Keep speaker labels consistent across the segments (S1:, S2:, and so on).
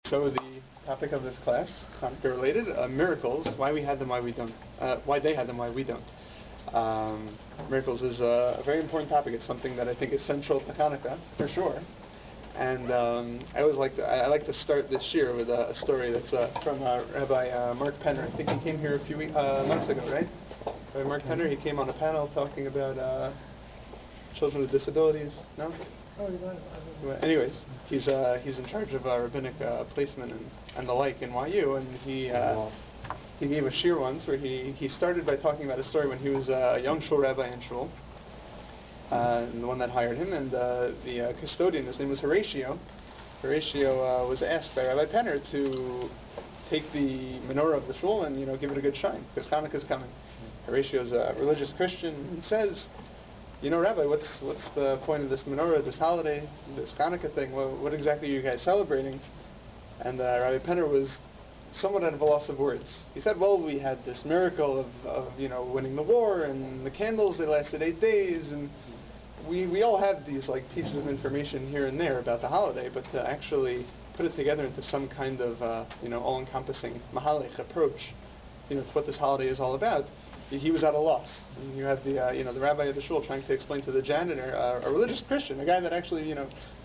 S1: So the topic of this class, Hanukkah related, miracles, why we had them, why we don't, why they had them, why we don't. Miracles is a very important topic. It's something that I think is central to Chanuka, for sure. And I like to start this year with a story that's from Rabbi Mark Penner. I think he came here a few months ago, right? Rabbi Mark Penner, he came on a panel talking about children with disabilities. No?
S2: Oh, you got it.
S1: Anyways, he's in charge of rabbinic placement and the like in YU, and he gave a shiur once where he started by talking about a story when he was a young shul rabbi in shul, and the one that hired him, and the custodian, his name was Horatio. Horatio was asked by Rabbi Penner to take the menorah of the shul and give it a good shine because Chanukah's coming. Horatio's a religious Christian. He says, Rabbi, what's the point of this menorah, this holiday, this Chanuka thing? What exactly are you guys celebrating? And Rabbi Penner was somewhat at a loss of words. He said, well, we had this miracle of winning the war, and the candles, they lasted 8 days, and we all have these pieces of information here and there about the holiday, but to actually put it together into some kind of all-encompassing mahalech approach, to what this holiday is all about, he was at a loss. And you have the rabbi of the shul trying to explain to the janitor, a religious Christian, a guy that actually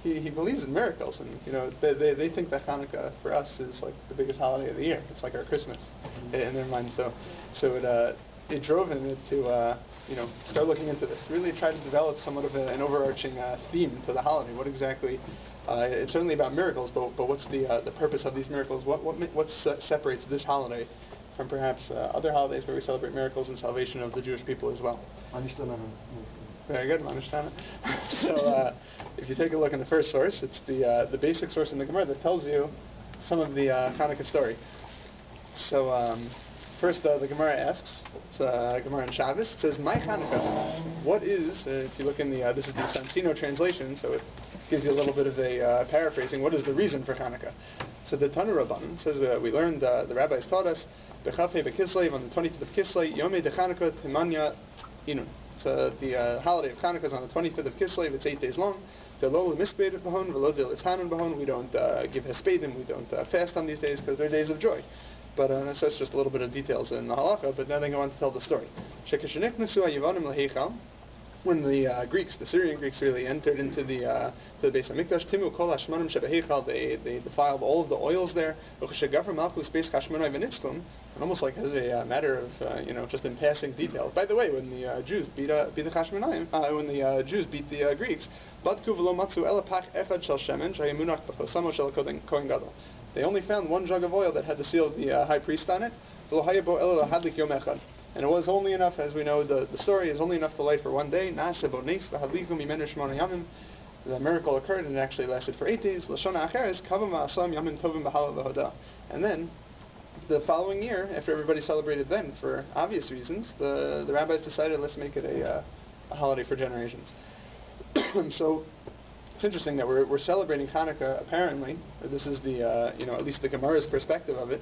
S1: he believes in miracles, and they think that Hanukkah for us is the biggest holiday of the year. It's like our Christmas in their mind. So it drove him to start looking into this. Really try to develop somewhat of an overarching theme to the holiday. What exactly? It's certainly about miracles, but what's the purpose of these miracles? What separates this holiday from perhaps other holidays where we celebrate miracles and salvation of the Jewish people as well? Very good, Manishtana. So if you take a look in the first source, it's the basic source in the Gemara that tells you some of the Hanukkah story. So first the Gemara asks, it's Gemara in Shabbos, it says, My Hanukkah, what is, if you look in this is the Stancino translation, so it gives you a little bit of a paraphrasing, what is the reason for Hanukkah? So the Tanu Rabban says, we learned, the rabbis taught us, B'chafei b'Kislev, on the 25th of Kislev, Yomei de Chanukah Timanya Inun. So the holiday of Chanukah is on the 25th of Kislev. It's 8 days long. We don't give hespedim, we don't fast on these days because they're days of joy. But that's just a little bit of details in the halacha. But then they go on to tell the story. When the Greeks, the Syrian Greeks, really entered into the Beit Midrash, timu kol hashmanim shebeheichal, they defiled all of the oils there. And almost like as a matter of just in passing detail. By the way, when the Jews beat the Chashmonaim, when the Jews beat the Greeks, they only found one jug of oil that had the seal of the high priest on it. And it was only enough, as we know, the story is only enough to light for one day. The miracle occurred and it actually lasted for 8 days. And then, the following year, after everybody celebrated then, for obvious reasons, the rabbis decided, let's make it a holiday for generations. So, it's interesting that we're celebrating Hanukkah, apparently, or this is the, at least the Gemara's perspective of it,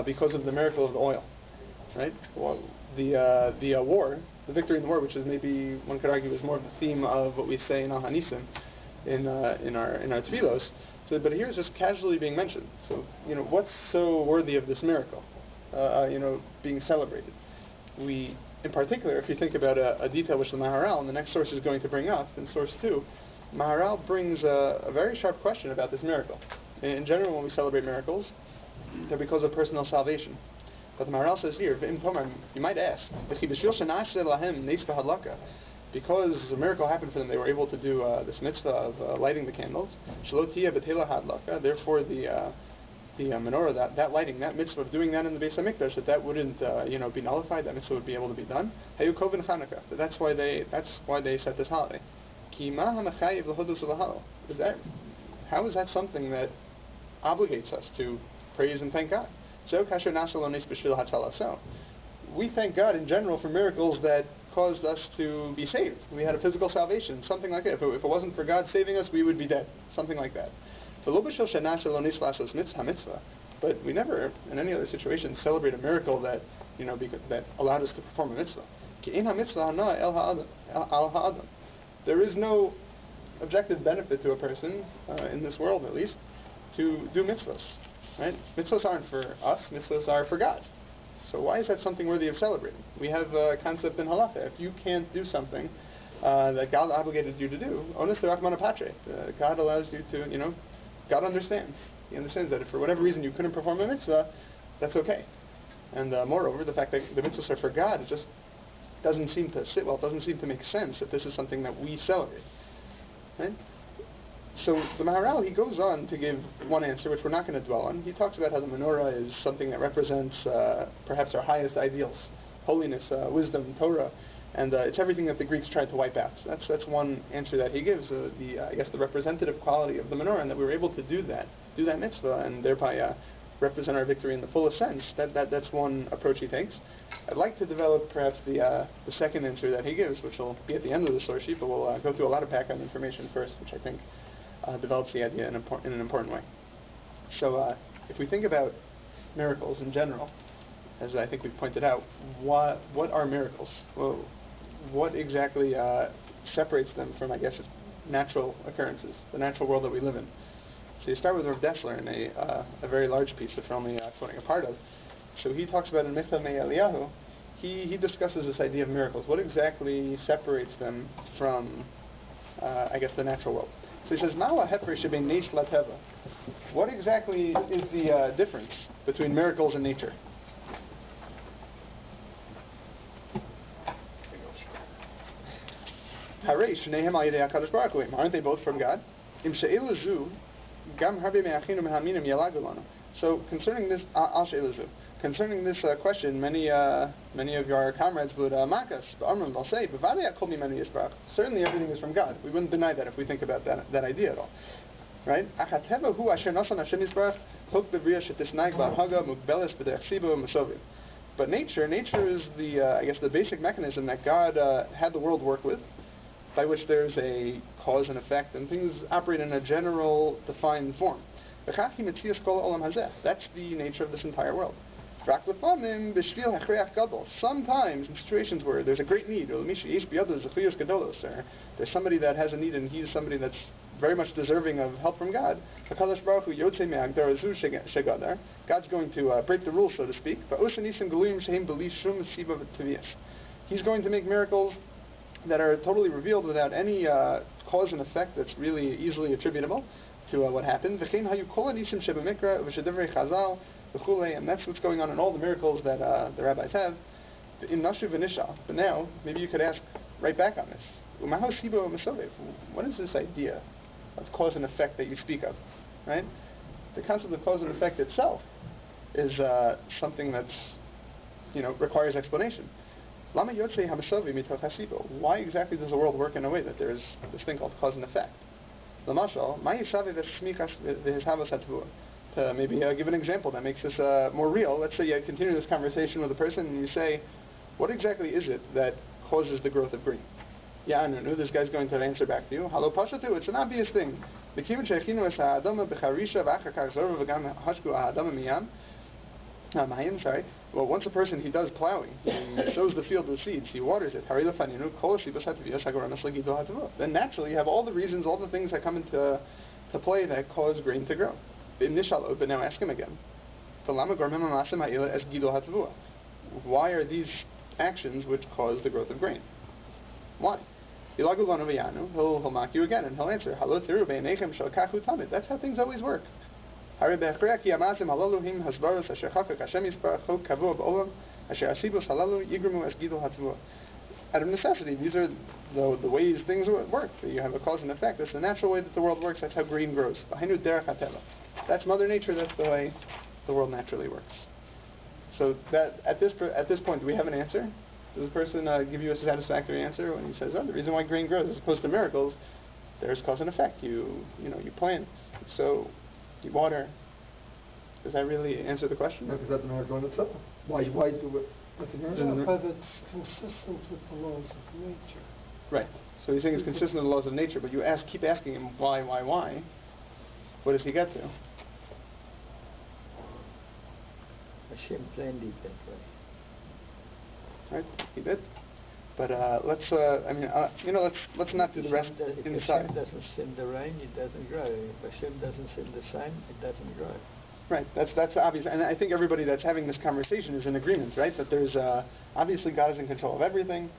S1: because of the miracle of the oil. Right? Well, the war, the victory in the war, which is maybe one could argue is more of the theme of what we say in Al Hanisim, in our tefillos. So, but here it's just casually being mentioned. So, what's so worthy of this miracle, being celebrated? We, in particular, if you think about a detail which the Maharal in the next source is going to bring up, in source 2, Maharal brings a very sharp question about this miracle. In general, when we celebrate miracles, they're because of personal salvation. But the Maharal says here, you might ask, because a miracle happened for them, they were able to do this mitzvah of lighting the candles. Therefore, the menorah, that lighting, that mitzvah of doing that in the Beit Midrash, that wouldn't be nullified. That mitzvah would be able to be done. But that's why they set this holiday. How is that something that obligates us to praise and thank God? So we thank God in general for miracles that caused us to be saved. We had a physical salvation, something like that. If it wasn't for God saving us, we would be dead, something like that. But we never, in any other situation, celebrate a miracle that that allowed us to perform a mitzvah. There is no objective benefit to a person, in this world at least, to do mitzvahs. right? Mitzvahs aren't for us, mitzvahs are for God. So why is that something worthy of celebrating? We have a concept in halakha. If you can't do something that God obligated you to do, onus derachmana patre. God allows you to, God understands. He understands that if for whatever reason you couldn't perform a mitzvah, that's okay. And moreover, the fact that the mitzvahs are for God, it just doesn't seem to sit well. It doesn't seem to make sense that this is something that we celebrate, right? So the Maharal, he goes on to give one answer, which we're not going to dwell on. He talks about how the menorah is something that represents perhaps our highest ideals, holiness, wisdom, Torah, and it's everything that the Greeks tried to wipe out. So that's one answer that he gives, the representative quality of the menorah, and that we were able to do that mitzvah, and thereby represent our victory in the fullest sense. That's one approach he takes. I'd like to develop perhaps the second answer that he gives, which will be at the end of the source sheet, but we'll go through a lot of background information first, which I think develops the idea in an important way. So if we think about miracles in general, as I think we've pointed out, what are miracles? Well, what exactly separates them from, I guess, natural occurrences, the natural world that we live in? So you start with Rav Dessler in a very large piece, which we're only quoting a part of. So he talks about in Mitzvah Mei Eliyahu, he discusses this idea of miracles. What exactly separates them from, the natural world? So he says, Ma'u ha'hefer shebein nes lateva. What exactly is the difference between miracles and nature? Harei shnehem al yedei HaKadosh Baruch Hu. Aren't they both from God? Im she'elu zu, gam harbe me'achinu me'haminim yalagu lanu. So concerning this, al she'elu zu. Concerning this question, many of your comrades would makas, they'll say, certainly everything is from God. We wouldn't deny that if we think about that idea at all. Right? But nature is the basic mechanism that God had the world work with, by which there's a cause and effect, and things operate in a general, defined form. That's the nature of this entire world. Sometimes in situations where there's a great need, or there's somebody that has a need and he's somebody that's very much deserving of help from God, God's going to break the rules, so to speak. He's going to make miracles that are totally revealed without any cause and effect that's really easily attributable to what happened. And that's what's going on in all the miracles that the rabbis have. But now, maybe you could ask right back on this. What is this idea of cause and effect that you speak of? Right? The concept of cause and effect itself is something that's, requires explanation. Why exactly does the world work in a way that there's this thing called cause and effect? To maybe give an example that makes this more real. Let's say you continue this conversation with a person and you say, what exactly is it that causes the growth of green? Yeah, no, this guy's going to answer back to you. Halo pashatu, it's an obvious thing. Well, once a person, he does plowing, he sows the field with seeds, he waters it, then naturally you have all the reasons, all the things that come into play that cause grain to grow. But now ask him again. Why are these actions which cause the growth of grain? Why? He'll mock you again and he'll answer, that's how things always work. Out of necessity, these are the ways things work. You have a cause and effect. That's the natural way that the world works. That's how grain grows. That's Mother Nature. That's the way the world naturally works. So that at this point, do we have an answer? Does this person give you a satisfactory answer when he says, "Oh, the reason why grain grows, as opposed to miracles, there's cause and effect. You plant, you sow, you water." Does that really answer the question?
S3: No, because that's an article in itself. Why do it?
S2: But it's consistent with the laws of nature.
S1: Right. So he's saying it's consistent with the laws of nature, but you keep asking him why. What does he get to?
S4: Hashem planned it that way.
S1: Right, he did. But let's not do the rest
S4: if
S1: inside.
S4: Hashem doesn't send the rain, it doesn't grow. If Hashem doesn't send the sun, it doesn't grow.
S1: Right. That's obvious, and I think everybody that's having this conversation is in agreement, right? That there's obviously God is in control of everything,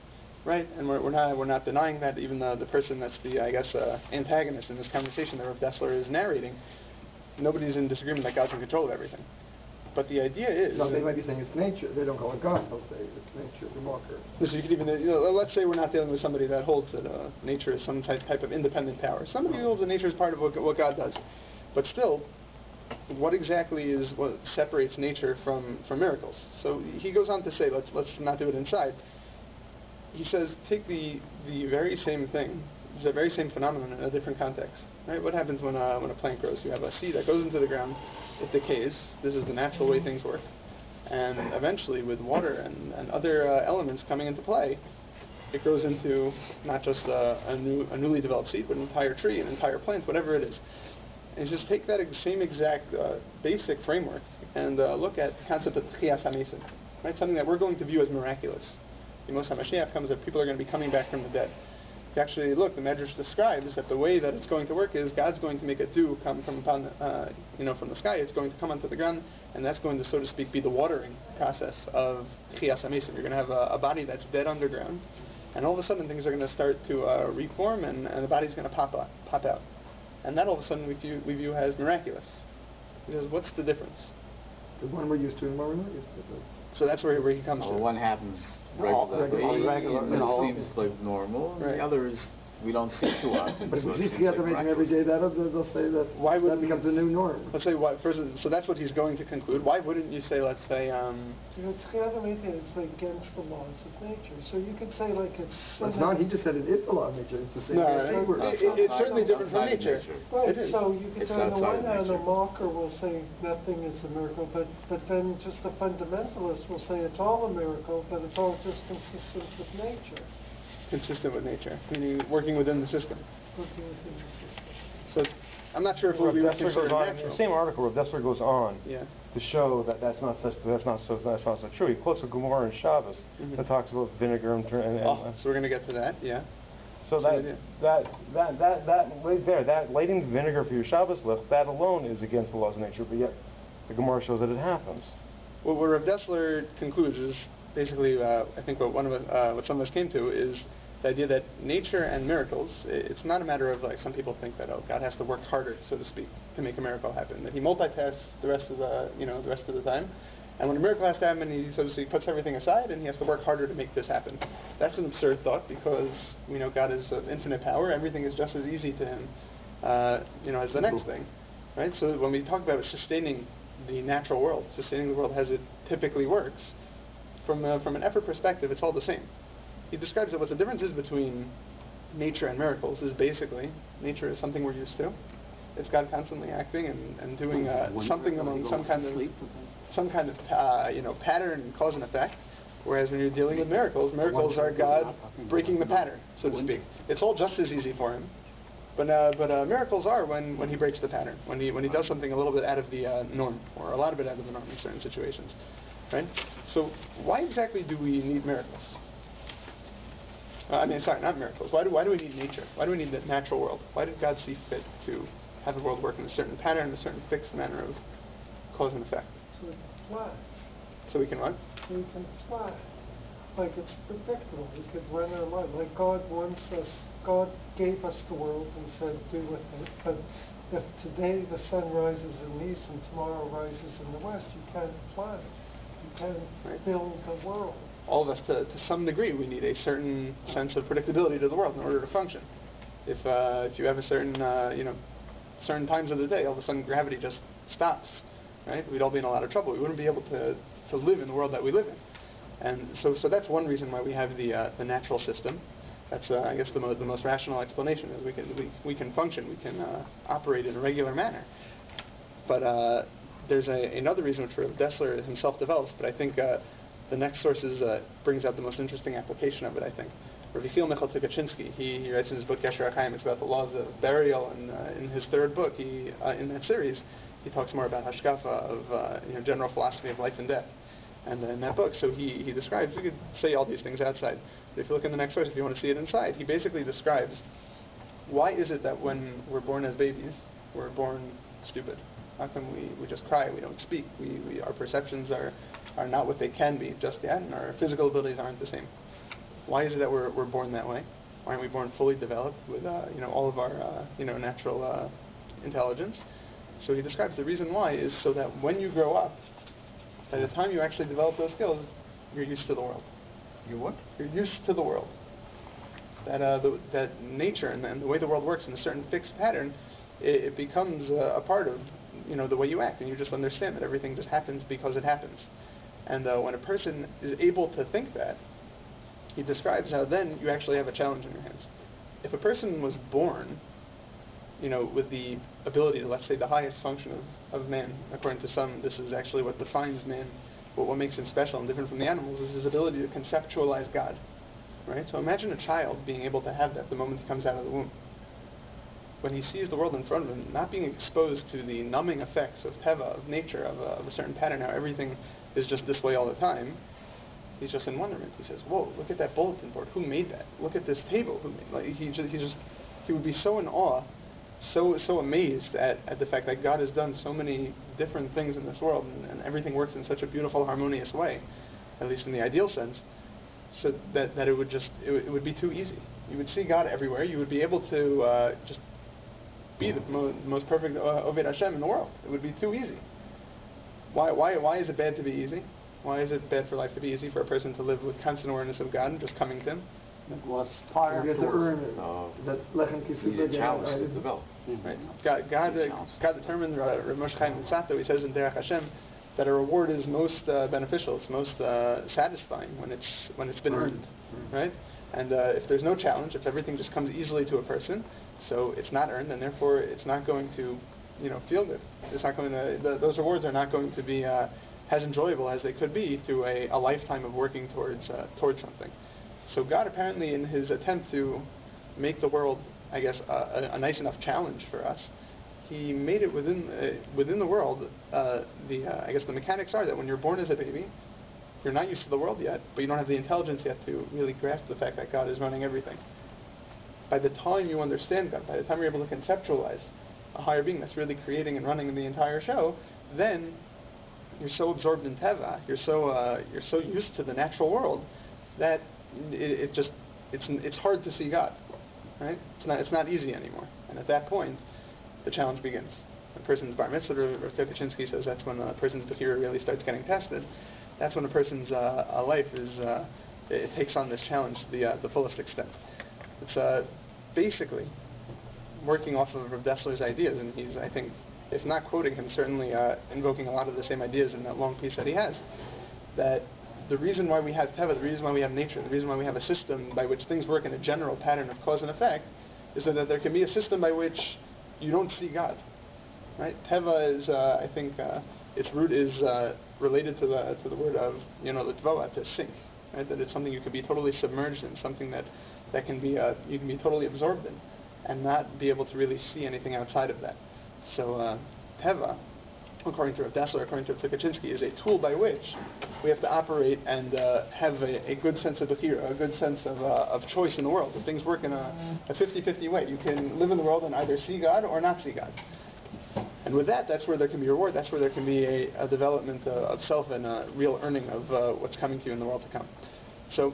S1: right? And we're not denying that. Even the person that's the antagonist in this conversation that Rav Dessler is narrating, nobody's in disagreement that God's in control of everything. But the idea is...
S3: No, they might be saying it's nature. They don't call it God. They'll say it's nature, the marker.
S1: So you could even, let's say we're not dealing with somebody that holds that nature is some type of independent power. Somebody who holds that nature is part of what God does. But still, what exactly is what separates nature from miracles? So he goes on to say, let's not do it inside. He says, take the very same thing, the very same phenomenon in a different context. Right? What happens when a plant grows? You have a seed that goes into the ground. It decays. This is the natural way things work. And eventually, with water and other elements coming into play, it grows into not just a newly developed seed, but an entire tree, an entire plant, whatever it is. And just take that same exact basic framework and look at the concept of Tchias HaMesim, right? Something that we're going to view as miraculous. The Moshe HaMashiach comes that people are going to be coming back from the dead. Actually, look, the Midrash describes that the way that it's going to work is God's going to make a dew come from upon, from the sky. It's going to come onto the ground, and that's going to, so to speak, be the watering process of Tchias HaMesim. You're going to have a body that's dead underground, and all of a sudden things are going to start to reform, and the body's going to pop out, and that all of a sudden we view as miraculous. Because what's the difference?
S3: The one we're used to and one we're not used to.
S1: So that's where he comes to.
S5: One happens regularly,
S3: regular,
S5: it seems like normal.
S1: Right.
S5: The others we don't see too often.
S3: But if
S5: so
S3: we
S5: it
S3: see
S5: seems
S3: Tchias
S5: like
S3: HaMesim every day, they'll say that
S1: Why
S3: that
S1: wouldn't-
S3: becomes the new norm.
S1: Let's say so that's what he's going to conclude. Why wouldn't you say, let's say,
S2: Zichron DOV is against the laws of nature. So you could say like it's...
S3: It's not, he just said it is the law of nature. It's the same
S1: No,
S3: as
S1: it-
S3: word.
S1: it's certainly different from
S5: outside of
S1: nature.
S5: nature.
S2: Right,
S1: It is.
S2: so you could
S5: It's
S2: say on the
S5: outside
S2: one
S5: of
S2: hand, a
S5: nature.
S2: mocker will say nothing is a miracle, but then just the fundamentalist will say it's all a miracle, but it's all just consistent with nature,
S1: consistent with nature, meaning working within the system.
S2: working within the system.
S1: So I'm not sure if
S6: Rav
S1: we would
S6: Dessler
S1: consider
S6: goes on, in
S1: natural.
S6: the same article, Rav Dessler goes on
S1: Yeah.
S6: to show that that's not so true. He quotes a Gemara in Shabbos
S1: Mhm.
S6: that talks about vinegar and
S1: So we're going to get to that. Yeah.
S6: so
S1: yeah.
S6: that right there, that lighting vinegar for your Shabbos licht, that alone is against the laws of nature. But yet, the Gemara shows that it happens.
S1: Well, what Rav Dessler concludes is basically, I think what some of us came to is the idea that nature and miracles, it's not a matter of like some people think that God has to work harder, so to speak, to make a miracle happen. That he multitasks the rest of the time, and when a miracle has to happen, he so to speak puts everything aside and he has to work harder to make this happen. That's an absurd thought because we know God is of infinite power. Everything is just as easy to him, as the next thing, right? So when we talk about sustaining the natural world, sustaining the world as it typically works, from an effort perspective, it's all the same. He describes that what the difference is between nature and miracles is basically nature is something we're used to. It's God constantly acting and doing something among some kind of pattern, cause and effect. Whereas when you're dealing with miracles are God breaking the pattern, so to speak. It's all just as easy for him. But miracles are when he breaks the pattern, when he does something a little bit out of the norm, or a lot of it out of the norm in certain situations, right? So why exactly do we need miracles? Not miracles. Why do we need nature? Why do we need the natural world? Why did God see fit to have the world work in a certain pattern, a certain fixed manner of cause and effect?
S2: So we can fly.
S1: So we can what?
S2: So we can fly. Like it's predictable. We could run our life. Like God gave us the world and said, do with it. But if today the sun rises in the east and tomorrow rises in the west, you can't fly. You can't build a world.
S1: All of us, to some degree, we need a certain sense of predictability to the world in order to function. If you have a certain times of the day, all of a sudden gravity just stops, right? We'd all be in a lot of trouble. We wouldn't be able to live in the world that we live in. And so that's one reason why we have the natural system. That's I guess the most rational explanation is we can function, we can operate in a regular manner. But there's another reason which Rav Dessler himself develops, but I think the next source brings out the most interesting application of it, I think. Rabbi Michael Tukachinsky, he writes in his book Yesher HaChaim, it's about the laws of burial, and in his third book, in that series, he talks more about hashkafa, of general philosophy of life and death. And in that book, so he describes, you could say all these things outside, but if you look in the next source, if you want to see it inside, he basically describes why is it that when we're born as babies, we're born stupid. How come we just cry, we don't speak, our perceptions are not what they can be just yet, and our physical abilities aren't the same? Why is it that we're born that way? Why aren't we born fully developed with all of our natural intelligence? So he describes the reason why is so that when you grow up, by the time you actually develop those skills, you're used to the world.
S5: You what?
S1: You're used to the world. That nature and the way the world works in a certain fixed pattern, it becomes a part of the way you act, and you just understand that everything just happens because it happens. And when a person is able to think that, he describes how then you actually have a challenge in your hands. If a person was born, with the ability to, let's say, the highest function of man, according to some, this is actually what defines man, what makes him special and different from the animals, is his ability to conceptualize God. Right? So imagine a child being able to have that the moment he comes out of the womb. When he sees the world in front of him, not being exposed to the numbing effects of teva, of nature, of a certain pattern, how everything is just this way all the time, he's just in wonderment. He says, "Whoa, look at that bulletin board. Who made that? Look at this table. Who made?" Like he would be so in awe, so amazed at the fact that God has done so many different things in this world, and everything works in such a beautiful, harmonious way, at least in the ideal sense. So that it would be too easy. You would see God everywhere. You would be able to just be the most perfect Oved Hashem in the world. It would be too easy. Why is it bad to be easy? Why is it bad for life to be easy, for a person to live with constant awareness of God and just coming to Him?
S4: It was prior
S3: You have to earn it. That's lechem
S5: You need a
S3: kisud.
S5: challenge to develop.
S1: Right. God determined, Rav Moshe Chaim Luzzatto, he says in Derech Hashem, that a reward is most beneficial, it's most satisfying when it's been earned, right? And if there's no challenge, if everything just comes easily to a person, so it's not earned, and therefore it's not going to, feel good. It's not going to. Those rewards are not going to be as enjoyable as they could be through a lifetime of working towards something. So God apparently, in His attempt to make the world, I guess, a nice enough challenge for us, He made it within the world. I guess the mechanics are that when you're born as a baby, you're not used to the world yet, but you don't have the intelligence yet to really grasp the fact that God is running everything. By the time you understand God, by the time you're able to conceptualize a higher being that's really creating and running the entire show, then you're so absorbed in teva, you're so used to the natural world that it's hard to see God. Right? It's not easy anymore. And at that point, the challenge begins. A person's bar mitzvah, Tue Jun says, that's when a person's bechira really starts getting tested. That's when a person's life it takes on this challenge to the fullest extent. It's basically working off of Rav Dessler's ideas, and he's, I think, if not quoting him, certainly invoking a lot of the same ideas in that long piece that he has. That the reason why we have teva, the reason why we have nature, the reason why we have a system by which things work in a general pattern of cause and effect, is so that there can be a system by which you don't see God. Right? Teva is, I think, its root is related to the word of the tvoa, to sink. Right? That it's something you can be totally submerged in, something that can be you can be totally absorbed in, and not be able to really see anything outside of that. So teva, according to Rav Dessler, according to Tue Jun, is a tool by which we have to operate and have a good sense of bechira, a good sense of choice in the world. That things work in a 50-50 way. You can live in the world and either see God or not see God. And with that's where there can be reward. That's where there can be a development of self and a real earning of what's coming to you in the world to come. So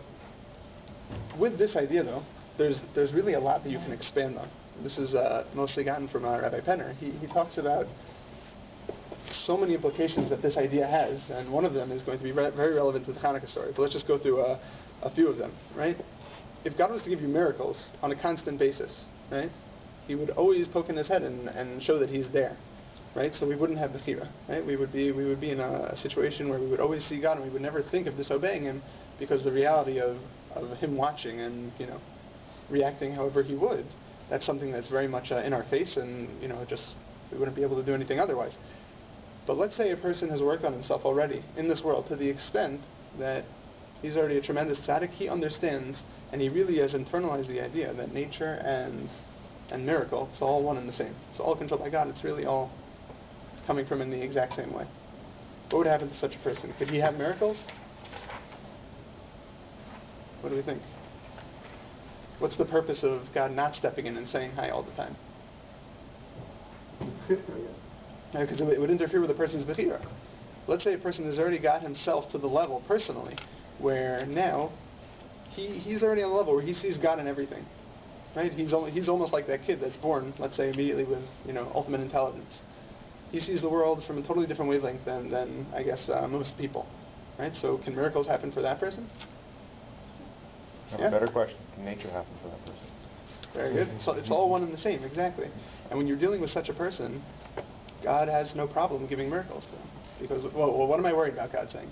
S1: with this idea, though, there's really a lot that you can expand on. This is mostly gotten from Rabbi Penner. He talks about so many implications that this idea has, and one of them is going to be very relevant to the Chanuka story. But let's just go through a few of them, right? If God was to give you miracles on a constant basis, right, He would always poke in His head and show that He's there, right? So we wouldn't have bechira, right? We would be in a situation where we would always see God, and we would never think of disobeying Him, because the reality of Him watching and reacting however He would, that's something that's very much in our face, and we wouldn't be able to do anything otherwise. But let's say a person has worked on himself already in this world to the extent that he's already a tremendous tzaddik. He understands, and he really has internalized the idea that nature and miracle, it's all one and the same. It's all controlled by God. It's really all coming from in the exact same way. What would happen to such a person? Could he have miracles? What do we think? What's the purpose of God not stepping in and saying hi all the time? Because it would interfere with a person's bechira. Let's say a person has already got himself to the level personally where now he's already on a level where he sees God in everything, right? He's almost like that kid that's born, let's say, immediately with ultimate intelligence. He sees the world from a totally different wavelength than I guess most people, right? So can miracles happen for that person?
S6: A better question. Can nature happen for that person?
S1: Very good. So it's all one and the same, exactly. And when you're dealing with such a person, God has no problem giving miracles to him. Because, well, what am I worried about God saying?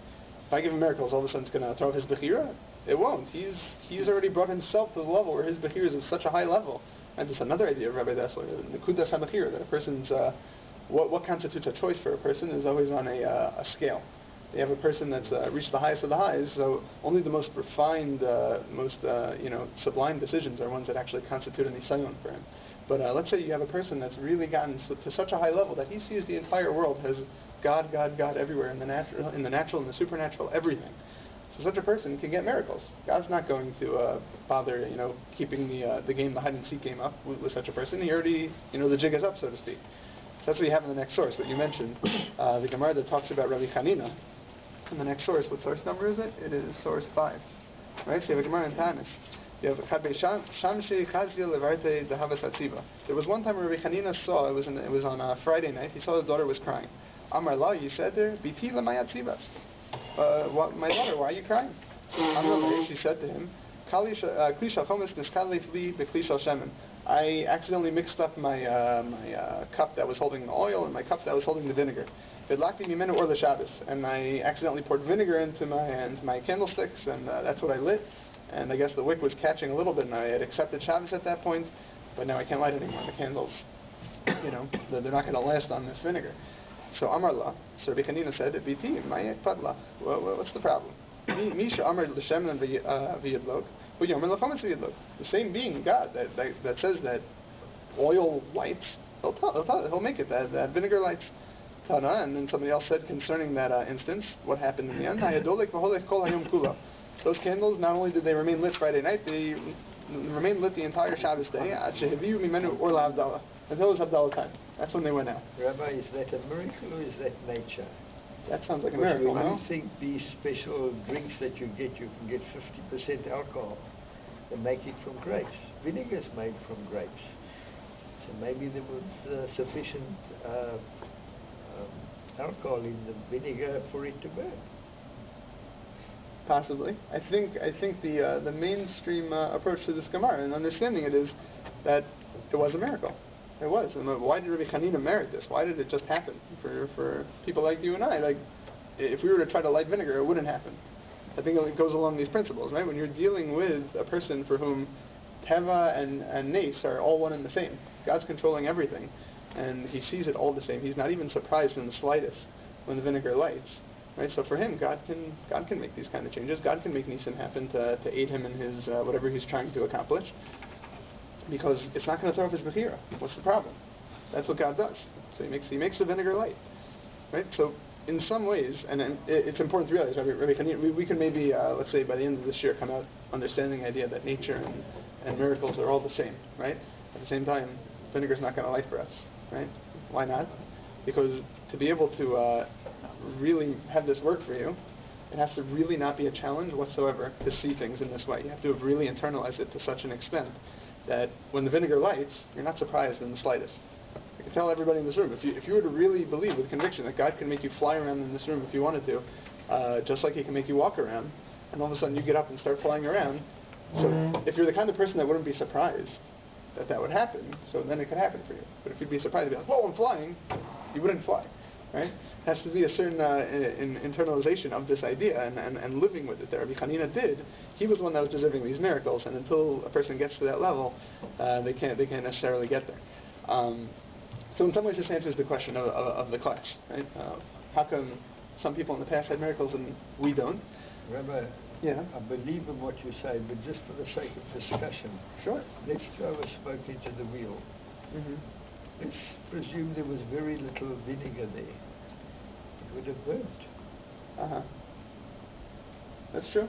S1: If I give him miracles, all of a sudden it's going to throw off his bechira? It won't. He's already brought himself to the level where his bechira is at such a high level. And there's another idea of Rabbi Dessler, Nekudas HaBechira, that a person's, what constitutes a choice for a person is always on a scale. You have a person that's reached the highest of the highs, so only the most refined, most sublime decisions are ones that actually constitute an isayon for him. But let's say you have a person that's really gotten to such a high level that he sees the entire world as God, God, God everywhere, in the natural, in the supernatural, everything. So such a person can get miracles. God's not going to bother, keeping the game, the hide and seek game up with such a person. He already, the jig is up, so to speak. So that's what you have in the next source. What you mentioned, the Gemara that talks about Rabbi Chanina. In the next source, what source number is it? It is source 5. Right? So you have a Gemara in Tanis. You have Shamshi Chazia Levarte Dehavas Atziva. There was one time Rabbi Chanina saw, it was on a Friday night, he saw the daughter was crying. Amar La, you said there, Biti Lamay Atzivas. My daughter, why are you crying? Amar La, she said to him, Klisha Chomes Niskalef Li Beklisha Shemen. I accidentally mixed up my cup that was holding the oil and my cup that was holding the vinegar. And I accidentally poured vinegar into my candlesticks, and that's what I lit. And I guess the wick was catching a little bit, and I had accepted Shabbos at that point, but now I can't light it anymore. The candles, they're not going to last on this vinegar. So Amar La, so Rabbi Chanina said, Biti, Mayek Padla. What's the problem? Misha Amar L'Shem V'Yidlog, U'Yomer L'Chometz V'Yidlog. The same being, God, that says that oil lights, he'll make it, that vinegar lights. And then somebody else said concerning that instance, what happened in the end? Those candles, not only did they remain lit Friday night, they remained lit the entire Shabbos day until it was Havdalah time. That's when they went out.
S4: Rabbi, is that a miracle or is that nature?
S1: That sounds like a
S4: Because
S1: miracle,
S4: when
S1: no?
S4: you think these special drinks that you can get 50% alcohol. They make it from grapes. Vinegar is made from grapes. So maybe there was sufficient alcohol in the vinegar for it to burn.
S1: Possibly. I think the mainstream approach to this Gemara and understanding it is that it was a miracle. It was. And why did Rabbi Chanina merit this? Why did it just happen for people like you and I? Like, if we were to try to light vinegar, it wouldn't happen. I think it goes along these principles, right? When you're dealing with a person for whom Teva and Nace are all one and the same. God's controlling everything, and he sees it all the same. He's not even surprised in the slightest when the vinegar lights. Right, so for him, God can make these kind of changes. God can make Nisim happen to aid him in his whatever he's trying to accomplish, because it's not going to throw off his bechira. What's the problem? That's what God does. So he makes the vinegar light. Right. So in some ways, and it's important to realize, Rabbi Chanina, we can maybe let's say by the end of this year come out understanding the idea that nature and miracles are all the same. Right. At the same time, vinegar's not going to light for us. Right. Why not? Because to be able to really have this work for you, it has to really not be a challenge whatsoever to see things in this way. You have to have really internalized it to such an extent that when the vinegar lights, you're not surprised in the slightest. I can tell everybody in this room, if you were to really believe with conviction that God can make you fly around in this room if you wanted to, just like he can make you walk around, and all of a sudden you get up and start flying around, so if you're the kind of person that wouldn't be surprised that would happen, so then it could happen for you. But if you'd be surprised, you'd be like, whoa, I'm flying, you wouldn't fly. Right? It has to be a certain internalization of this idea and living with it. That Rabbi Chanina did. He was the one that was deserving these miracles, and until a person gets to that level, they can't necessarily get there. So in some ways, this answers the question of the class. Right? How come some people in the past had miracles and we don't?
S4: Rabbi,
S1: yeah.
S4: I believe in what you say, but just for the sake of discussion,
S1: sure.
S4: Let's throw a spoke into the wheel. Mm-hmm. Let's presume there was very little vinegar there. It would have burnt.
S1: Uh-huh. That's true.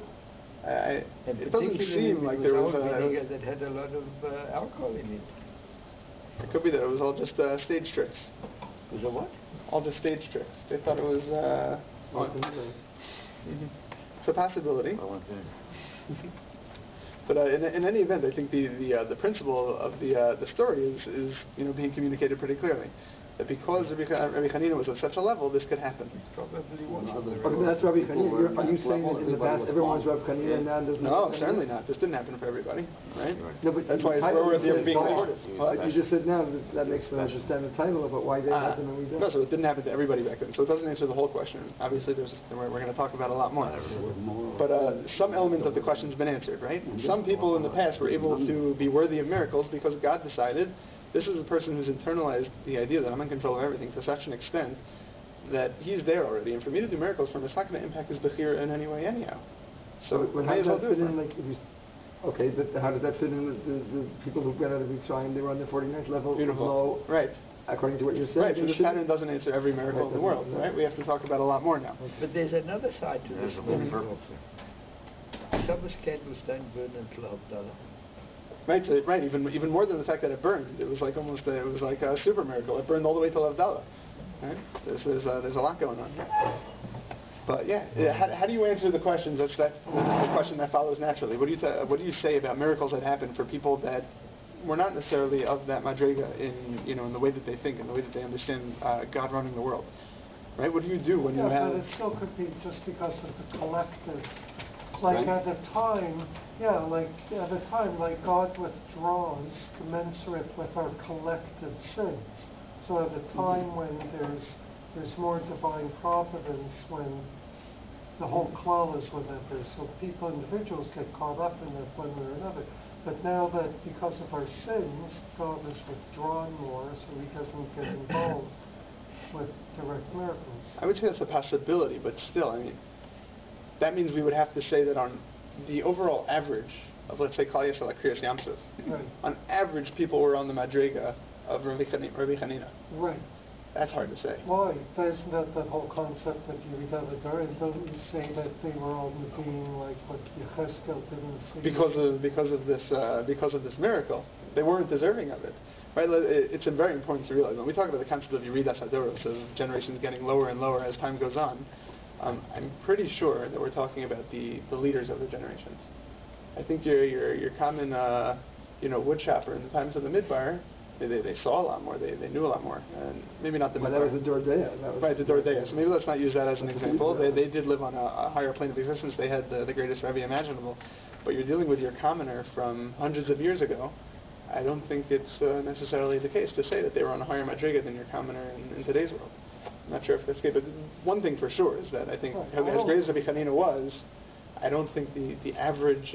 S1: It doesn't
S4: seem
S1: seem like there was
S4: vinegar that had a lot of alcohol in it.
S1: It could be that it was all just stage tricks.
S4: Was it what?
S1: all just stage tricks. They thought it was it's a possibility. But in any event, I think the principle of the story is being communicated pretty clearly. That because Rabbi Hanina was at such a level, this could happen.
S3: Okay, that's Rabbi Hanina. Are you saying that in the past everyone was Rabbi Hanina and now there's
S1: no? Certainly not. This didn't happen for everybody, right?
S3: No, but
S1: that's why it's worthy of being recorded.
S3: You just said now that makes me understand the title about why they happened and we don't.
S1: No, so it didn't happen to everybody back then. So it doesn't answer the whole question. Obviously, we're going to talk about a lot more. But some element of the question's been answered, right? Some people in the past were able to be worthy of miracles because God decided this is a person who's internalized the idea that I'm in control of everything to such an extent that he's there already. And for me to do miracles for him, it's not going to impact his bechira in any way anyhow. So
S3: how does that fit in? Okay, but how does that fit in with the people who got out of Mitzrayim? They were on the 49th level.
S1: Beautiful.
S3: Below,
S1: right.
S3: According to what you're saying.
S1: Right, so this pattern doesn't answer every miracle in the world, right? We have to talk about a lot more now.
S4: But there's another side to this. Shabbos candles don't burn until Havdalah.
S1: Right, so, right. Even more than the fact that it burned, it was like a super miracle. It burned all the way till Havdalah. Right? There's a lot going on here. But yeah, how do you answer the questions? That's the question that follows naturally. What do you say about miracles that happen for people that were not necessarily of that madriga in the way that they think and the way that they understand God running the world? Right? What do you do when you have?
S2: But it still could be just because of the collective. Like at the time, God withdraws commensurate with our collective sins. So at the time when there's more divine providence, when the whole klal is whatever, so individuals get caught up in it one way or another. But now that because of our sins, God is withdrawn more, so he doesn't get involved with direct miracles.
S1: I would say that's a possibility, but still, I mean, that means we would have to say that on the overall average of, let's say, Klal Yisrael, like Kriyas Yamsuf,
S2: right.
S1: On average, people were on the madriga of Rabbi Hanina.
S2: Right.
S1: That's hard to say.
S2: Why? Isn't that the whole concept of Yeridah L'Dor? Don't you say that they were all being like what Yecheskel didn't see?
S1: Because of this miracle, they weren't deserving of it. Right? It's very important to realize when we talk about the concept of Yeridah Sadoros, of generations getting lower and lower as time goes on. I'm pretty sure that we're talking about the leaders of the generations. I think your common woodchopper in the times of the Midbar, they saw a lot more, they knew a lot more, and maybe not the Midbar.
S3: That was the Dordeya.
S1: Right, the Dordeya. So maybe let's not use that as an example. They did live on a higher plane of existence. They had the greatest Rebbe imaginable. But you're dealing with your commoner from hundreds of years ago. I don't think it's necessarily the case to say that they were on a higher madriga than your commoner in today's world. I'm not sure if that's the case, but one thing for sure is that I think as great as Rabbi Hanina was, I don't think the average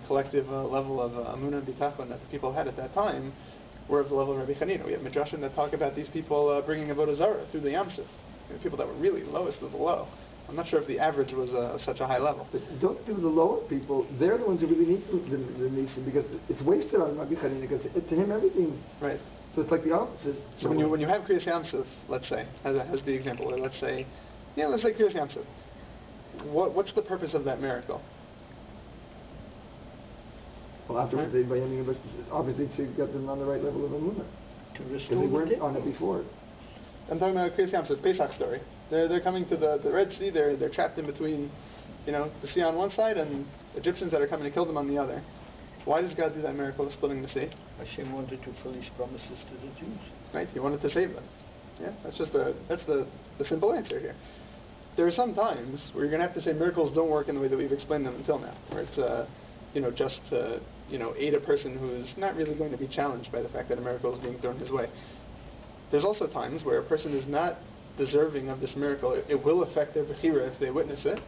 S1: collective level of amunah and bitachon that the people had at that time were of the level of Rabbi Hanina. We have midrashim that talk about these people bringing avodah zarah through the Yamsuf, people that were really lowest of the low. I'm not sure if the average was such a high level.
S3: But don't do the lower people. They're the ones who really need the nisim because it's wasted on Rabbi Hanina because to him everything.
S1: Right.
S3: So it's like the opposite.
S1: So when you have Kriyas Yamsuf, let's say, as the example, or let's say Kriyas Yamsuf, what's the purpose of that miracle?
S3: Well, afterwards they obviously to get them on the right level of amunah.
S4: To
S3: Because
S4: restore
S3: they
S4: the
S3: weren't
S4: temple.
S3: on it before.
S1: I'm talking about Kriyas Yamsuf, Pesach story. They're coming to the Red Sea. They're trapped in between, the sea on one side and Egyptians that are coming to kill them on the other. Why does God do that miracle of splitting the sea?
S4: Hashem wanted to fulfill his promises to the Jews.
S1: Right, he wanted to save them. Yeah, that's the simple answer here. There are some times where you're going to have to say miracles don't work in the way that we've explained them until now, where it's just to aid a person who's not really going to be challenged by the fact that a miracle is being thrown his way. There's also times where a person is not deserving of this miracle. It will affect their bechira if they witness it,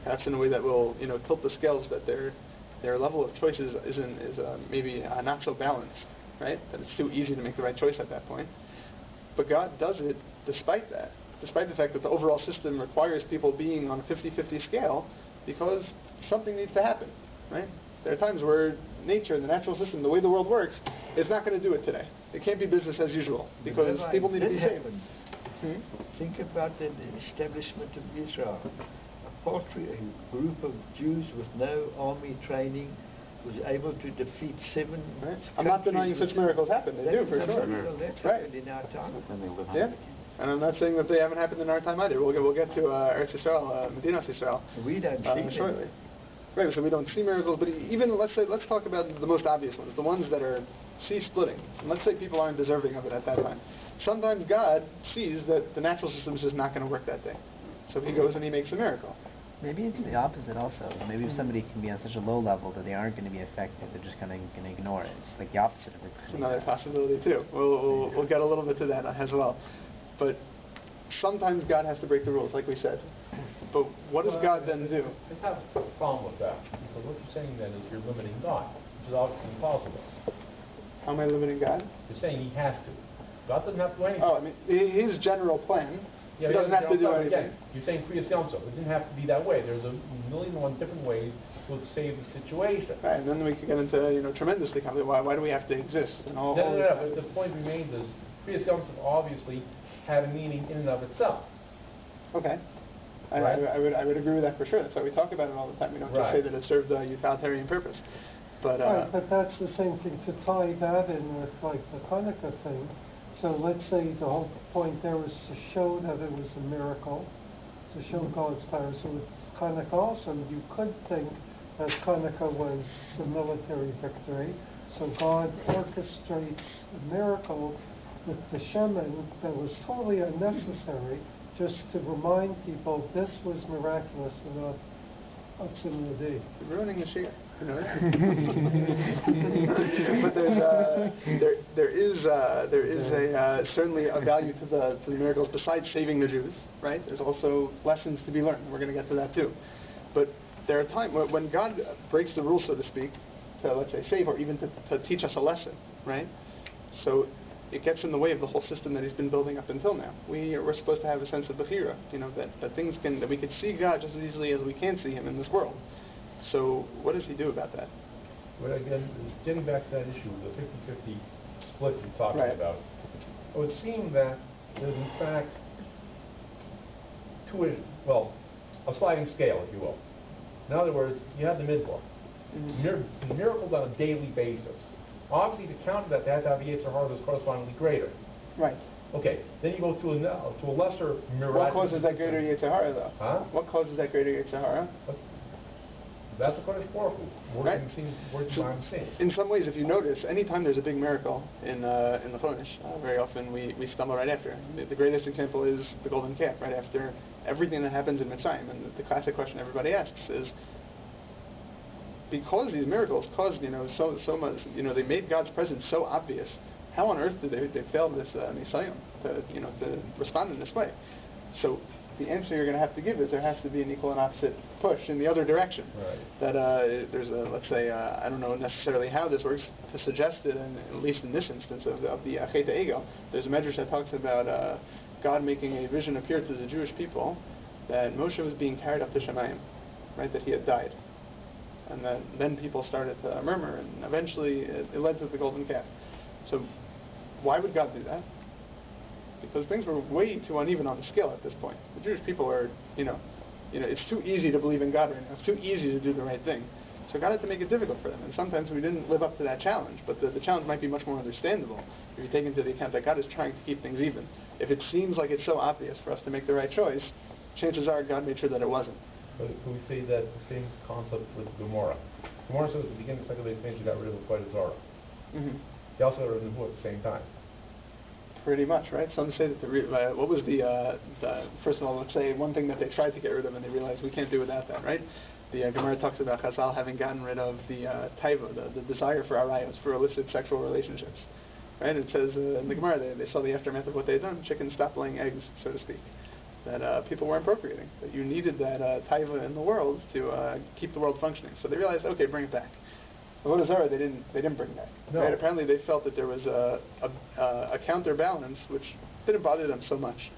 S1: perhaps in a way that will tilt the scales that their level of choices is maybe not so balanced, right? That it's too easy to make the right choice at that point. But God does it despite that, despite the fact that the overall system requires people being on a 50-50 scale, because something needs to happen, right? There are times where nature, the natural system, the way the world works, is not going to do it today. It can't be business as usual, because people need to be saved.
S4: Think about the establishment of Israel. A group of Jews with no army training was able to defeat 7
S1: Right. I'm not denying such miracles happen. They do, for sure.
S4: That's
S1: right.
S4: happened in our time.
S1: Yeah. And I'm not saying that they haven't happened in our time either. We'll get to Eretz Yisrael, Medinas Yisrael,
S4: We don't see them.
S1: shortly. Right, so we don't see miracles, but even let's talk about the most obvious ones, the ones that are sea splitting. And let's say people aren't deserving of it at that time. Sometimes God sees that the natural system is just not going to work that day, so He goes and He makes a miracle.
S7: Maybe it's the opposite also. Maybe if somebody can be on such a low level that they aren't going to be affected, they're just going to ignore it. It's like the opposite of it.
S1: It's another possibility too. We'll get a little bit to that as well. But sometimes God has to break the rules, like we said. But what does God then do?
S8: I have a problem with that. Because what you're saying then is you're limiting God, which is obviously impossible.
S1: How am I limiting God?
S8: You're saying He has to. God doesn't have to do anything.
S1: Oh, I mean, His general plan. He doesn't have to do anything.
S8: Again, you're saying Kriyas Yom Tov. It didn't have to be that way. There's a million and one different ways to save the situation.
S1: Right, and then we can get into tremendously complicated. Why do we have to exist? And all.
S8: No. But the point remains is Kriyas Yom Tov obviously had a meaning in and of itself.
S1: Okay.
S8: Right?
S1: I would agree with that for sure. That's why we talk about it all the time. We don't just say that it served a utilitarian purpose. But
S2: right, but that's the same thing to tie that in with like the Hanukkah thing. So let's say the whole point there was to show that it was a miracle, to show God's power. So with Hanukkah also, you could think that Hanukkah was the military victory. So God orchestrates a miracle with the shaman that was totally unnecessary, just to remind people this was miraculous and not You're
S1: ruining the shir. You know that? But there is certainly a value to the miracles besides saving the Jews, right? There's also lessons to be learned. We're going to get to that too. But there are times when God breaks the rules, so to speak, to let's say save or even to teach us a lesson, right? So it gets in the way of the whole system that He's been building up until now. We're supposed to have a sense of bechira, that we can see God just as easily as we can see Him in this world. So what does He do about that?
S8: Well, again, getting back to that issue, the 50-50 split you're talking about, it would seem that there's in fact a sliding scale, if you will. In other words, you have the midbar. The miracles on a daily basis. Obviously, to counter that, they had to have the Yetzer Hara that's correspondingly greater.
S1: Right.
S8: Okay. Then you go to a lesser miraculous.
S1: What causes that greater Yetzer Hara, though?
S8: Huh?
S1: What causes that greater Yetzer Hara?
S8: That's the Kodesh Baruch Hu, working behind the scenes.
S1: In some ways, if you notice, anytime there's a big miracle in the Chodesh, very often we stumble right after. The greatest example is the golden calf, right after everything that happens in Mitzrayim. And the classic question everybody asks is, because these miracles caused, so much, they made God's presence so obvious, how on earth did they fail this Nisayon to respond in this way? So the answer you're going to have to give is there has to be an equal and opposite push in the other direction.
S8: Right.
S1: That there's let's say, I don't know necessarily how this works, to suggest it, and at least in this instance of the Chet HaEgel, there's a Midrash that talks about God making a vision appear to the Jewish people that Moshe was being carried up to Shemayim, right, that he had died. And then people started to murmur, and eventually it led to the golden calf. So why would God do that? Because things were way too uneven on the scale at this point. The Jewish people are, it's too easy to believe in God right now. It's too easy to do the right thing. So God had to make it difficult for them. And sometimes we didn't live up to that challenge, but the challenge might be much more understandable if you take into the account that God is trying to keep things even. If it seems like it's so obvious for us to make the right choice, chances are God made sure that it wasn't.
S8: But can we say that the same concept with Gomorrah? Gomorrah says at the beginning of the second day's stage, you got rid of the Avodah Zarah.
S1: Mm-hmm.
S8: They also got rid of the Nebuah at the same time.
S1: Pretty much, right? Some say that what was the first of all, let's say one thing that they tried to get rid of and they realized we can't do without that, right? The Gemara talks about Chazal having gotten rid of the taiva, the desire for arayos, for illicit sexual relationships, right? It says in the Gemara they saw the aftermath of what they had done. Chickens stopped laying eggs, so to speak. That people weren't procreating. That you needed that taiva in the world to keep the world functioning. So they realized, okay, bring it back. Avodah Zarah they didn't bring back.
S8: No.
S1: Right? Apparently they felt that there was a counterbalance which didn't bother them so much.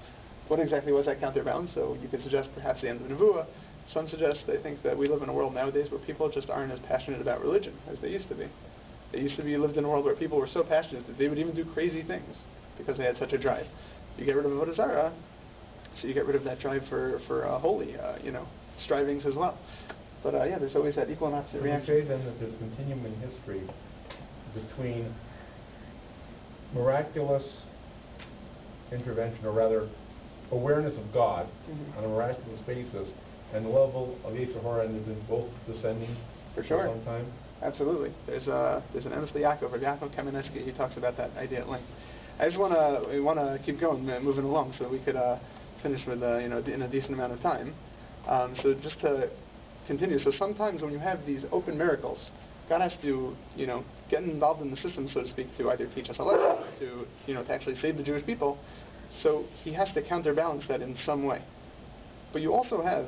S1: What exactly was that counterbalance? So you could suggest perhaps the end of Nebuah. Some suggest they think that we live in a world nowadays where people just aren't as passionate about religion as they used to be. They used to be lived in a world where people were so passionate that they would even do crazy things because they had such a drive. You get rid of Avodah Zarah, so you get rid of that drive for holy, strivings as well. But there's always that equal and opposite reaction.
S8: Would you say then that there's a continuum in history between miraculous intervention, or rather awareness of God on a miraculous basis, and the level of Yetzer Hara and both descending
S1: For sure.
S8: some time?
S1: Absolutely. There's an emes Yaakov, or Yaakov Kamenetsky. He talks about that idea at length. I just want to keep going, moving along, so that we could finish with in a decent amount of time. So just to continue, so sometimes when you have these open miracles, God has to get involved in the system, so to speak, to either teach us a lesson, to actually save the Jewish people. So He has to counterbalance that in some way. But you also have,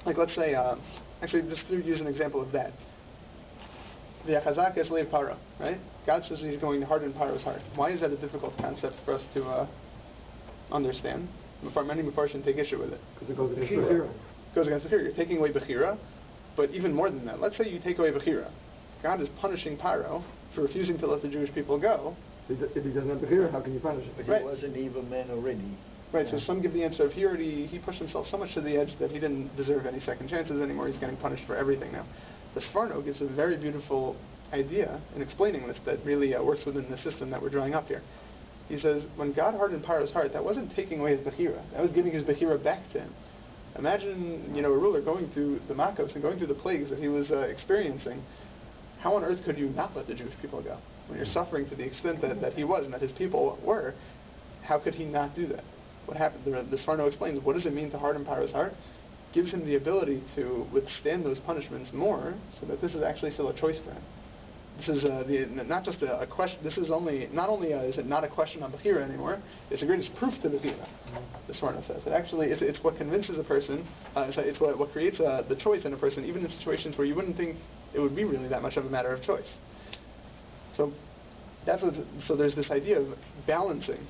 S1: like, let's say, actually, just to use an example of that. V'yachazak es leiv Paro, right? God says He's going to harden Paro's heart. Why is that a difficult concept for us to understand? Many Mepharshim take issue with it.
S3: Because it goes against Bechira.
S1: It goes against Bechira. You're taking away Bechira, but even more than that. Let's say you take away Bechira. God is punishing Paro for refusing to let the Jewish people go.
S3: If he doesn't have Bechira, how can you punish him?
S4: But
S1: Right.
S4: he was an evil man already.
S1: Right, so some give the answer of he pushed himself so much to the edge that he didn't deserve any second chances anymore. He's getting punished for everything now. The Sforno gives a very beautiful idea in explaining this that really works within the system that we're drawing up here. He says, when God hardened Paro's heart, that wasn't taking away his Bechira. That was giving his Bechira back to him. Imagine, a ruler going through the Makos and going through the plagues that he was experiencing. How on earth could you not let the Jewish people go? When you're suffering to the extent that he was and that his people were, how could he not do that? What happened? The Sforno explains, what does it mean to harden Paro's heart? Gives him the ability to withstand those punishments more, so that this is actually still a choice for him. This is not just a question. This is not only is it not a question on Bechira anymore, it's the greatest proof to Bechira. The Sforno says it actually it's what convinces a person. It's what creates the choice in a person, even in situations where you wouldn't think it would be really that much of a matter of choice. So so there's this idea of balancing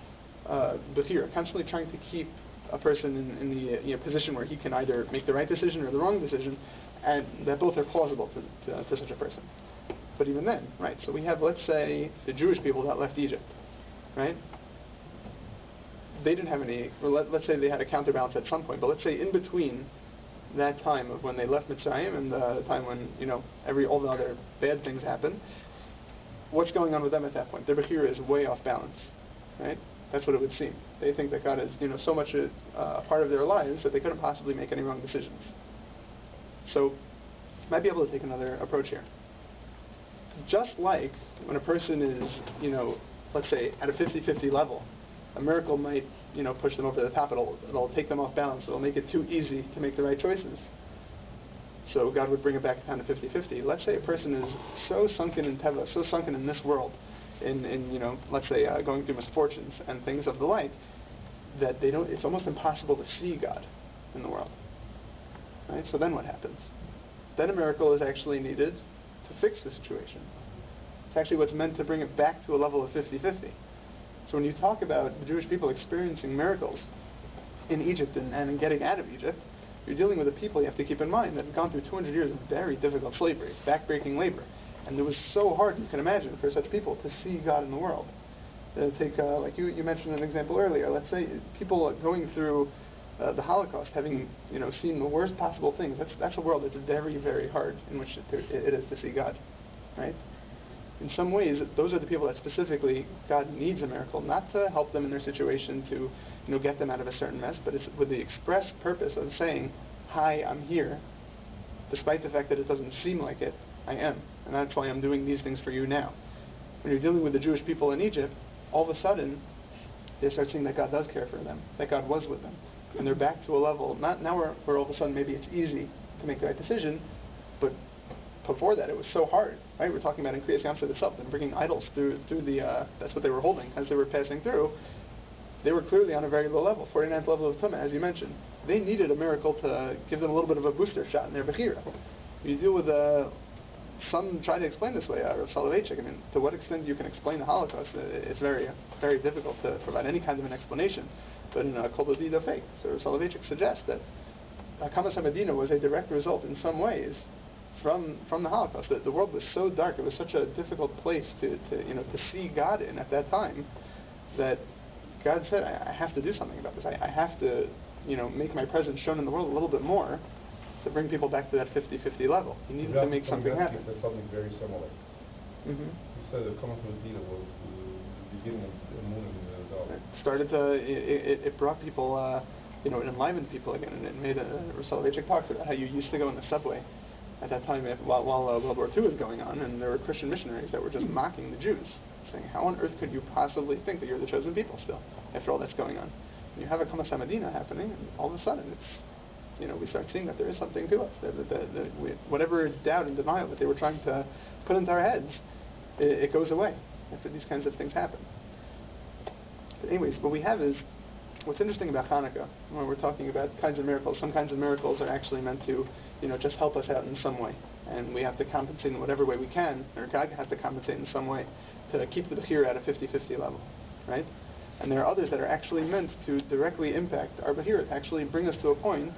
S1: Bechira, constantly trying to keep a person in the position where he can either make the right decision or the wrong decision, and that both are plausible to such a person. But even then, right, so we have, let's say, the Jewish people that left Egypt, right? They didn't have any, let's say they had a counterbalance at some point, but let's say in between that time of when they left Mitzrayim and the time when, all the other bad things happened, what's going on with them at that point? Their Bechira is way off balance, right? That's what it would seem. They think that God is, so much a part of their lives that they couldn't possibly make any wrong decisions. So, might be able to take another approach here. Just like when a person is, let's say at a 50-50 level, a miracle might, push them over the top. It'll take them off balance. It'll make it too easy to make the right choices. So God would bring it back down to 50-50. Let's say a person is so sunken in Teva, so sunken in this world, in let's say going through misfortunes and things of the like, that it's almost impossible to see God in the world. Right? So then what happens? Then a miracle is actually needed to fix the situation. It's actually what's meant to bring it back to a level of 50-50. So when you talk about the Jewish people experiencing miracles in Egypt and getting out of Egypt, you're dealing with a people, you have to keep in mind, that have gone through 200 years of very difficult slavery, backbreaking labor. And it was so hard, you can imagine, for such people to see God in the world. Take, like you mentioned an example earlier, let's say people going through the Holocaust, having seen the worst possible things. That's a world that's very, very hard in which it is to see God, right? In some ways, those are the people that specifically God needs a miracle, not to help them in their situation to get them out of a certain mess, but it's with the express purpose of saying, "Hi, I'm here," despite the fact that it doesn't seem like it. I am, and that's why I'm doing these things for you now. When you're dealing with the Jewish people in Egypt, all of a sudden they start seeing that God does care for them, that God was with them. And they're back to a level, not now where all of a sudden maybe it's easy to make the right decision, but before that it was so hard, right? We're talking about in Kriyas Yamsuf itself, them bringing idols through the, that's what they were holding as they were passing through. They were clearly on a very low level, 49th level of Tumah, as you mentioned. They needed a miracle to give them a little bit of a booster shot in their Bechira. You deal with some try to explain this way, Rav Soloveitchik. I mean, to what extent you can explain the Holocaust, it's very, very difficult to provide any kind of an explanation. But in Kol Dodi Dafek, so Rav Soloveitchik suggests that Hakamas HaMedina was a direct result in some ways from the Holocaust. The world was so dark, it was such a difficult place to see God in at that time, that God said, I have to do something about this. I have to make my presence shown in the world a little bit more to bring people back to that 50-50 level. He needed to make something happen.
S8: He said something very similar.
S1: Mm-hmm.
S8: He said that Hakamas HaMedina was the beginning of the moon in No.
S1: It started to, it brought people, it enlivened people again, and it made Soloveitchik talks about how you used to go in the subway at that time while World War II was going on, and there were Christian missionaries that were just mocking the Jews, saying, how on earth could you possibly think that you're the chosen people still, after all that's going on? And you have a Kama Samadina happening, and all of a sudden we start seeing that there is something to us. Whatever doubt and denial that they were trying to put into our heads, it goes away after these kinds of things happen. But anyways, what we have is, what's interesting about Hanukkah, when we're talking about kinds of miracles, some kinds of miracles are actually meant to, just help us out in some way. And we have to compensate in whatever way we can, or God has to compensate in some way to keep the Bechira at a 50-50 level, right? And there are others that are actually meant to directly impact our Bechira, to actually bring us to a point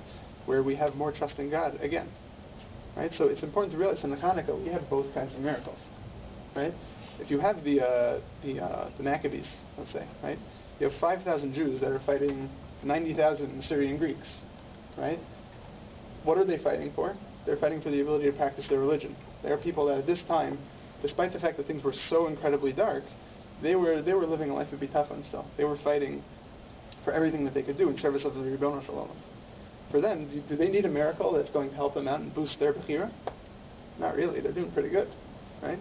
S1: where we have more trust in God again, right? So it's important to realize in the Hanukkah we have both kinds of miracles, right? If you have the Maccabees, let's say, right? You have 5,000 Jews that are fighting 90,000 Syrian Greeks, right? What are they fighting for? They're fighting for the ability to practice their religion. They are people that at this time, despite the fact that things were so incredibly dark, they were living a life of bitachon still. They were fighting for everything that they could do in service of the Ribbono Shel Olam. For them, do they need a miracle that's going to help them out and boost their Bechira? Not really. They're doing pretty good, right?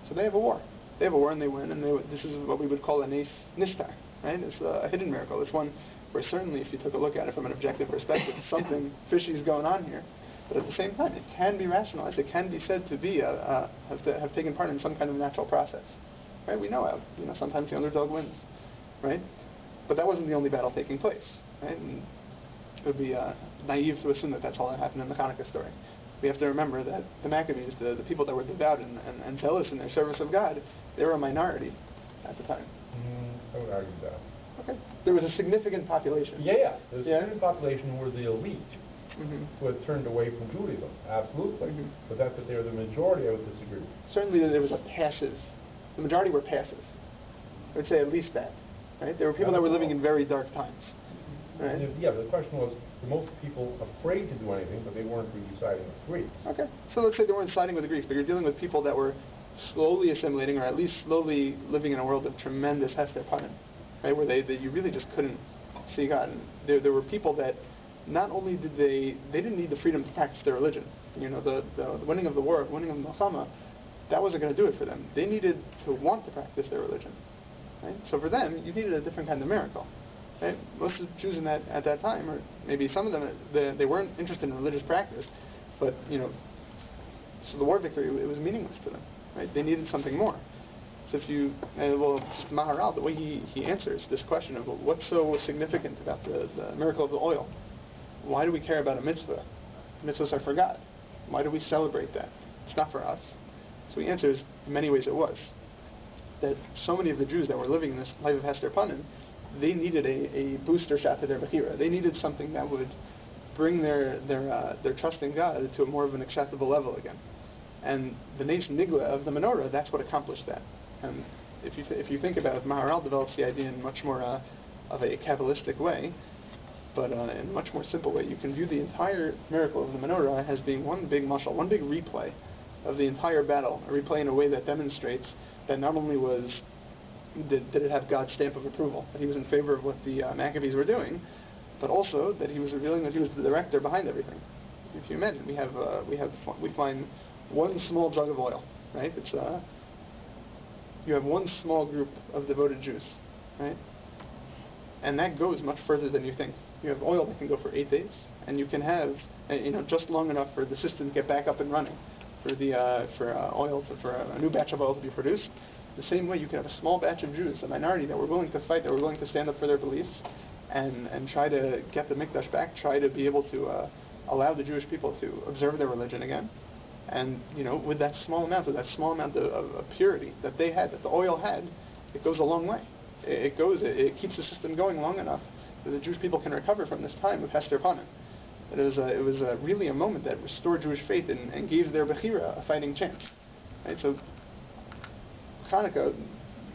S1: So they have a war. They have a war and they win, and this is what we would call a nistar, right? It's a hidden miracle. It's one where certainly if you took a look at it from an objective perspective, something fishy is going on here. But at the same time, it can be rationalized. It can be said to be have taken part in some kind of natural process, right? We know how sometimes the underdog wins, right? But that wasn't the only battle taking place, right? And it would be naive to assume that that's all that happened in the Hanukkah story. We have to remember that the Maccabees, the people that were devout and zealous in their service of God, they were a minority at the time.
S8: I would argue that.
S1: Okay. There was a significant population.
S8: Yeah. There was a significant population who were the elite,
S1: Mm-hmm.
S8: who had turned away from Judaism. Absolutely.
S1: Mm-hmm.
S8: But that they were the majority, I would disagree.
S1: Certainly there was the majority were passive. I would say at least that, right? There were people that were living in very dark times, right?
S8: Yeah, the question was, were most people afraid to do anything, but they weren't really siding with the Greeks?
S1: Okay. So let's say they weren't siding with the Greeks, but you're dealing with people that were slowly assimilating, or at least slowly living in a world of tremendous hester panim, right? Where you really just couldn't see God. And there were people that not only did they didn't need the freedom to practice their religion. The winning of the war, winning of the Milchama, that wasn't going to do it for them. They needed to want to practice their religion, right? So for them, you needed a different kind of miracle, right? Most of the Jews at that time, or maybe some of them, they weren't interested in religious practice, but so the war victory, it was meaningless to them, right? They needed something more. So Maharal, the way he answers this question of what's so significant about the miracle of the oil. Why do we care about a mitzvah? Mitzvahs are for God. Why do we celebrate that? It's not for us. So he answers, in many ways it was. That so many of the Jews that were living in this life of Hester Panim, they needed a booster shot to their Bechira. They needed something that would bring their trust in God to a more of an acceptable level again. And the Nes Nigla of the menorah, that's what accomplished that. And if you think about it, Maharal develops the idea in much more of a Kabbalistic way, but in a much more simple way. You can view the entire miracle of the menorah as being one big mashal, one big replay of the entire battle, a replay in a way that demonstrates that not only did it have God's stamp of approval, that he was in favor of what the Maccabees were doing, but also that he was revealing that he was the director behind everything. If you imagine, we find one small jug of oil, right? It's you have one small group of devoted Jews, right? And that goes much further than you think. You have oil that can go for 8 days, and you can have just long enough for the system to get back up and running, for a new batch of oil to be produced. The same way you can have a small batch of Jews, a minority that were willing to fight, that were willing to stand up for their beliefs, and try to get the Mikdash back, try to be able to allow the Jewish people to observe their religion again. And with that small amount of purity that they had, that the oil had, it goes a long way. It keeps the system going long enough that the Jewish people can recover from this time of Hester Panim. It was really a moment that restored Jewish faith and gave their Bechira a fighting chance. Right? So Chanuka,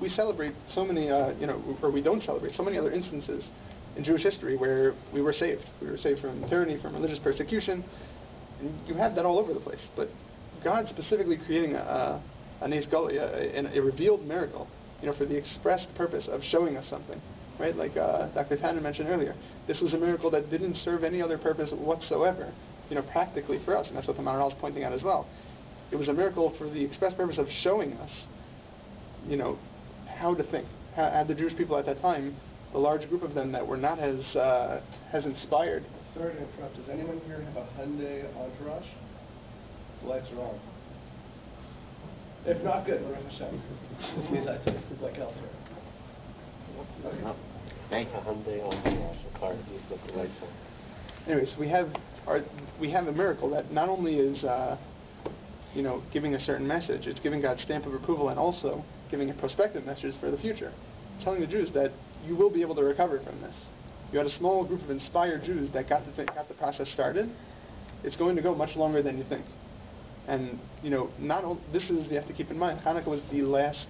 S1: we celebrate so many, or we don't celebrate so many other instances in Jewish history where we were saved. We were saved from tyranny, from religious persecution. And you have that all over the place. But God specifically creating a Nes Gali, a revealed miracle, for the expressed purpose of showing us something, right? Like Dr. Tanner mentioned earlier. This was a miracle that didn't serve any other purpose whatsoever, practically for us, and that's what the Maharal is pointing out as well. It was a miracle for the express purpose of showing us, how to think. How the Jewish people at that time, the large group of them that were not as inspired.
S9: Sorry to interrupt. Does anyone here have a Hyundai Entourage? The lights are on. If not, good. Baruch Hashem. This means I tasted like elsewhere. Okay.
S5: Thank you.
S10: Hyundai Entourage, a car with the lights on.
S1: Anyways, we have a miracle that not only is giving a certain message, it's giving God's stamp of approval, and also giving a prospective message for the future, telling the Jews that you will be able to recover from this. You had a small group of inspired Jews that got the process started. It's going to go much longer than you think. And you have to keep in mind, Hanukkah was the last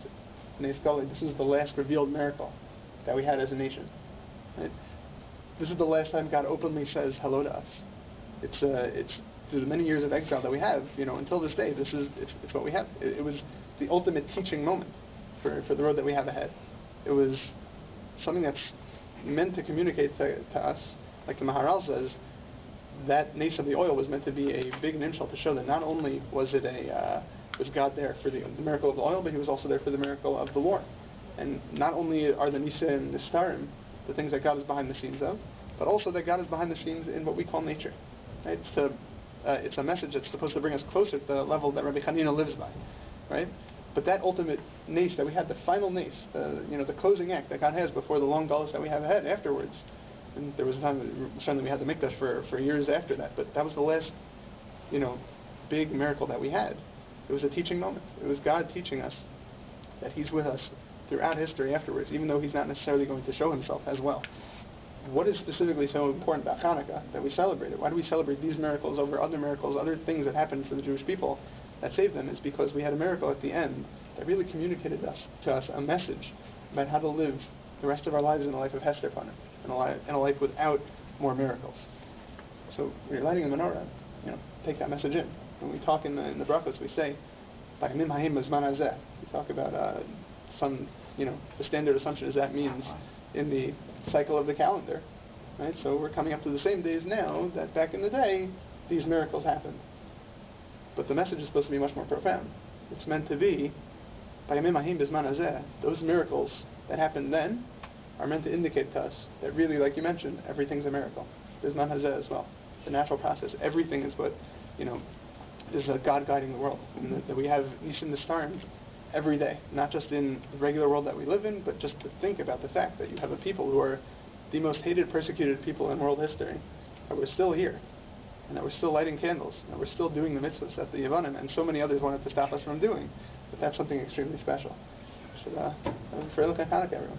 S1: Nes Gali. This is the last revealed miracle that we had as a nation. Right? This is the last time God openly says hello to us. It's through the many years of exile that we have, until this day. It's what we have. It was the ultimate teaching moment for the road that we have ahead. It was something that's meant to communicate to us, like the Maharal says, that Nes of the oil was meant to be a big ninshal to show that not only was God there for the miracle of the oil, but He was also there for the miracle of the war. And not only are the Nisa and Nistarim the things that God is behind the scenes of, but also that God is behind the scenes in what we call nature. Right? It's a message that's supposed to bring us closer to the level that Rabbi Hanina lives by, right? But that ultimate nes that we had, the final nes, the closing act that God has before the long galus that we have ahead afterwards. And there was a time, certainly we had the Mikdash for years after that, but that was the last, big miracle that we had. It was a teaching moment. It was God teaching us that He's with us throughout history afterwards, even though He's not necessarily going to show Himself as well. What is specifically so important about Hanukkah that we celebrate it? Why do we celebrate these miracles over other miracles, other things that happened for the Jewish people that saved them? Is because we had a miracle at the end that really communicated to us a message about how to live the rest of our lives in a life of Hester Panim, in a life without more miracles. So when you're lighting the menorah, take that message in. When we talk in the brachos, we say, "Ba'yamim ha'im b'zman hazeh." We talk about the standard assumption is that means in the cycle of the calendar, right? So we're coming up to the same days now that back in the day these miracles happened. But the message is supposed to be much more profound. It's meant to be, "Ba'yamim ha'im b'zman hazeh." Those miracles that happened then are meant to indicate to us that really, like you mentioned, everything's a miracle. B'zman hazeh as well. The natural process, everything is what, is God guiding the world. And that we have Nisim Nistarim every day, not just in the regular world that we live in, but just to think about the fact that you have a people who are the most hated, persecuted people in world history, that we're still here, and that we're still lighting candles, and that we're still doing the mitzvahs that the Yevanim and so many others wanted to stop us from doing. But that's something extremely special. So, for Hanukkah, everyone.